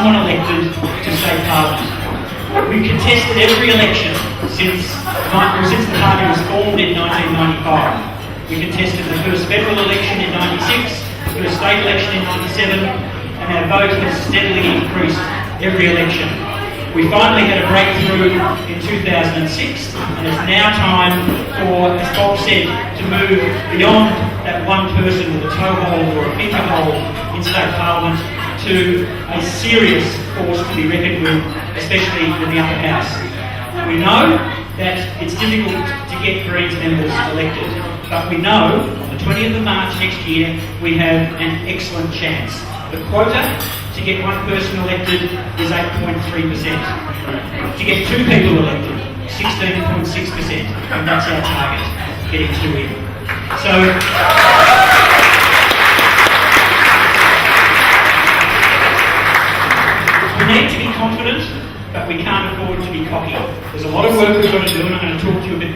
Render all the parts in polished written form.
someone elected to state parliament. We've contested every election since the party was formed in 1995. We contested the first federal election in 96, the first state election in 97, and our vote has steadily increased every election. We finally had a breakthrough in 2006, and it's now time for, as Bob said, to move beyond that one person with a toe hold or a finger hold in state parliament to a serious force to be reckoned with, especially in the upper house. We know that it's difficult to get Greens members elected, but we know on the 20th of March next year we have an excellent chance. The quota to get one person elected is 8.3%. To get two people elected, 16.6%, and that's our target, getting two in. So, we need to be confident, but we can't afford to be cocky. There's a lot of work we've got to do, and I'm going to talk to you a bit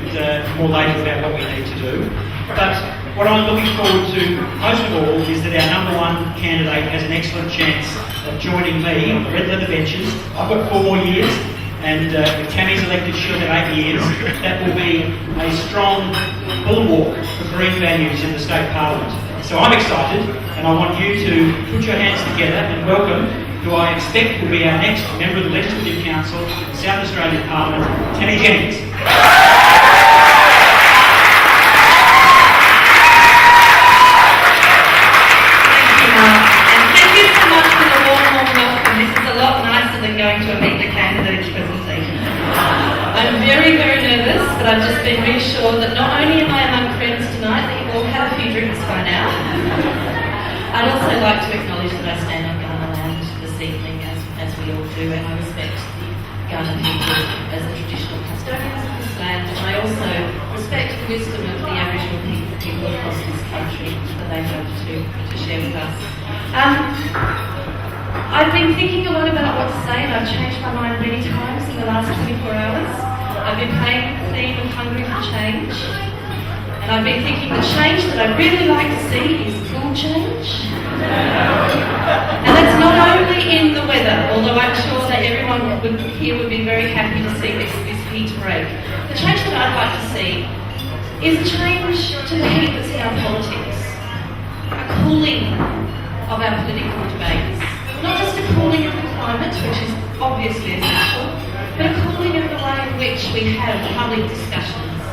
more later about what we need to do. But what I'm looking forward to most of all is that our number one candidate has an excellent chance of joining me on the red leather benches. I've got 4 more years, and if Tammy's elected, she'll have 8 years. That will be a strong bulwark for Green values in the state parliament. So I'm excited, and I want you to put your hands together and welcome who I expect will be our next member of the Legislative Council in South Australian Parliament, Tammy Jennings. Going to a meet the candidates presentation. I'm very, very nervous, but I've just been reassured that not only am I among friends tonight, that you've all had a few drinks by now. I'd also like to acknowledge that I stand on Kaurna land this evening, as we all do, and I respect the Kaurna people as the traditional custodians of this land, and I also respect the wisdom of the Aboriginal people across this country that they have to share with us. I've been thinking a lot about what to say, and I've changed my mind many times in the last 24 hours. I've been playing the theme of hungry for change, and I've been thinking the change that I'd really like to see is cool change. And that's not only in the weather, although I'm sure that everyone here would be very happy to see this heat break. The change that I'd like to see is a change to the heat that's in our politics, a cooling of our political debates. Not just a cooling of the climate, which is obviously essential, but a cooling of the way in which we have public discussions.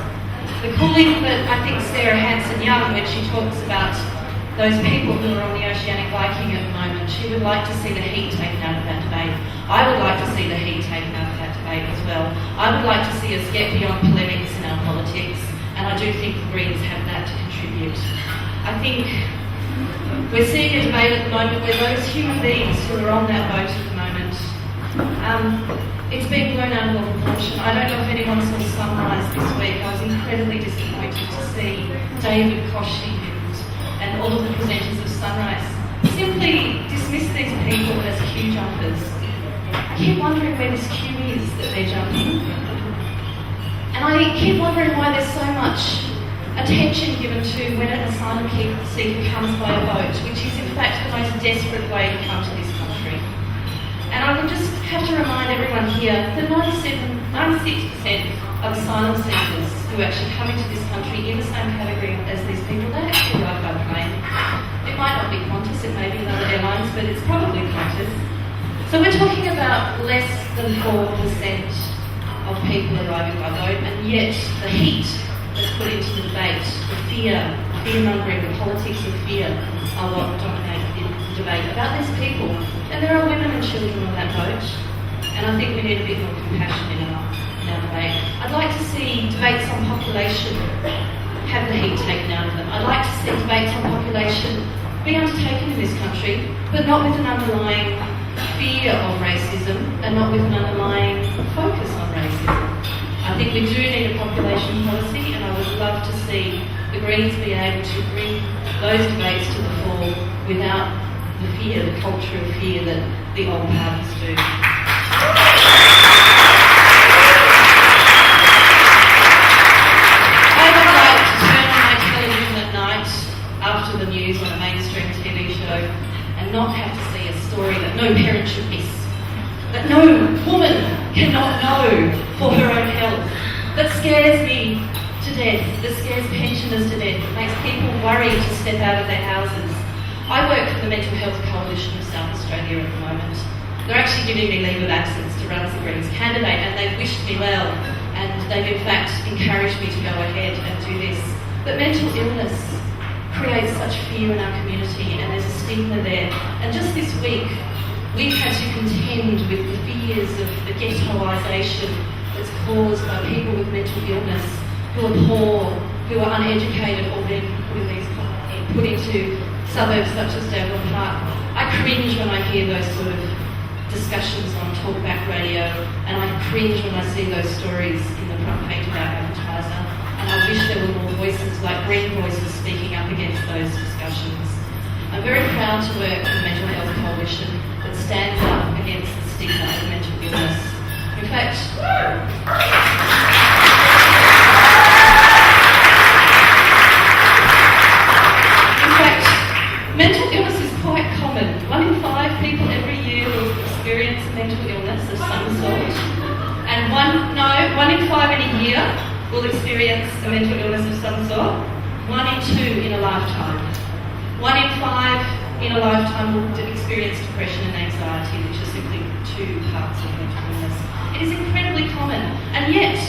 The cooling that I think Sarah Hanson-Young, when she talks about those people who are on the oceanic Viking at the moment, she would like to see the heat taken out of that debate. I would like to see the heat taken out of that debate as well. I would like to see us get beyond polemics in our politics, and I do think the Greens have that to contribute. I think we're seeing a debate at the moment where those human beings who are on that boat at the moment, it's been blown out of all proportion. I don't know if anyone saw Sunrise this week. I was incredibly disappointed to see David Koshi and all of the presenters of Sunrise simply dismiss these people as queue jumpers. I keep wondering where this queue is that they're jumping. And I keep wondering why there's so much attention given to when an asylum seeker comes by a boat, which is in fact the most desperate way to come to this country. And I would just have to remind everyone here that 96% of asylum seekers who actually come into this country in the same category as these people, they actually arrive by plane. It might not be Qantas, it may be another airlines, but it's probably Qantas. So we're talking about less than 4% of people arriving by boat, and yet the heat that's put into the debate, the fear-mongering, the politics of fear are what dominate the debate about these people. And there are women and children on that boat, and I think we need a bit more compassion in our debate. I'd like to see debates on population have the heat taken out of them. I'd like to see debates on population be undertaken in this country, but not with an underlying fear of racism and not with an underlying focus on racism. I think we do need a population policy, and I would love to see the Greens be able to bring those debates to the fore without the fear, the culture of fear that the old parties do. I would like to turn on my television at night after the news on a mainstream TV show and not have to see a story that no parent should miss. that no woman cannot know for her own health, that scares me to death, that scares pensioners to death, that makes people worry to step out of their houses. I work for the Mental Health Coalition of South Australia at the moment. They're actually giving me leave of absence to run as a Greens candidate, and they've wished me well, and they've in fact encouraged me to go ahead and do this. But mental illness creates such fear in our community, and there's a stigma there. And just this week, we've had to contend with the fears of the ghettoisation that's caused by people with mental illness who are poor, who are uneducated, or being put into suburbs such as Devon Park. I cringe when I hear those sort of discussions on talkback radio, and I cringe when I see those stories in the front page of our advertiser, and I wish there were more voices like Green voices speaking up against those discussions. I'm very proud to work for the Mental Health Coalition that stands up against the stigma of mental illness. In fact, mental illness is quite common. 1 in 5 people every year will experience mental illness of some sort. And 1 in 5 in a year will experience a mental illness of some sort. 1 in 2 in a lifetime. 1 in 5 in a lifetime will experience depression and anxiety, which are simply 2 parts of mental illness. It is incredibly common. And yet,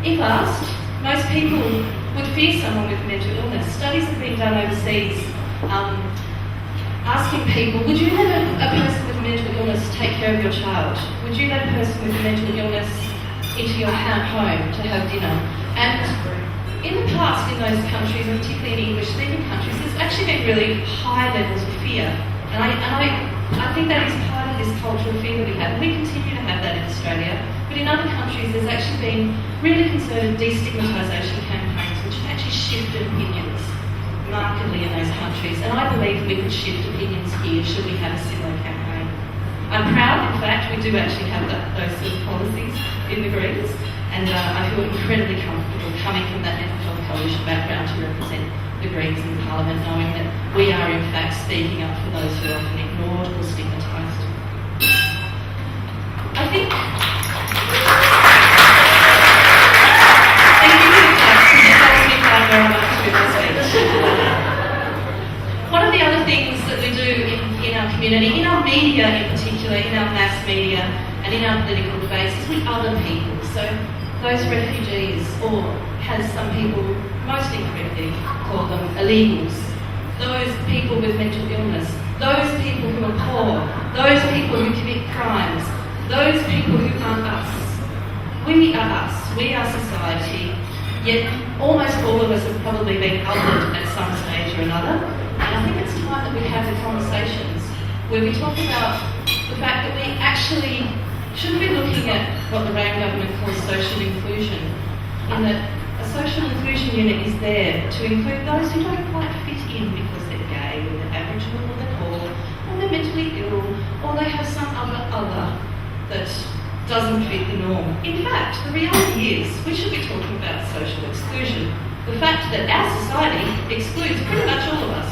if asked, most people would fear someone with mental illness. Studies have been done overseas asking people, would you let a person with mental illness take care of your child? Would you let a person with mental illness into your home to have dinner? And in the past, in those countries, and particularly in English-speaking countries, there's actually been really high levels of fear. And I think that is part of this cultural fear that we have. We continue to have that in Australia. But in other countries, there's actually been really concerted destigmatisation campaigns which have actually shifted opinions markedly in those countries, and I believe we could shift opinions here should we have a similar campaign. I'm proud, in fact, we do actually have those sort of policies in the Greens, and I feel incredibly comfortable coming from that Mental Health Coalition background to represent the Greens in Parliament, knowing that we are in fact speaking up for those who are often ignored or stigmatised. I think... Thank you for the claps, because it helps me find where I'm up to with my speech. One of the other things that we do in our community, in our media in particular, in our mass media and in our political debates, is with other people. So those refugees, or as some people most incorrectly call them, illegals, those people with mental illness, those people who are poor, those people who commit crimes, those people who aren't us. We are us, we are society, yet almost all of us have probably been othered at some stage or another. And I think it's time that we have the conversations where we talk about the fact that we actually shouldn't be looking at what the Reagan government calls social inclusion, in that a social inclusion unit is there to include those who don't quite fit in because they're gay, or they're Aboriginal, or they're poor, or they're mentally ill, or they have some other that doesn't fit the norm. In fact, the reality is we should be talking about social exclusion, the fact that our society excludes pretty much all of us.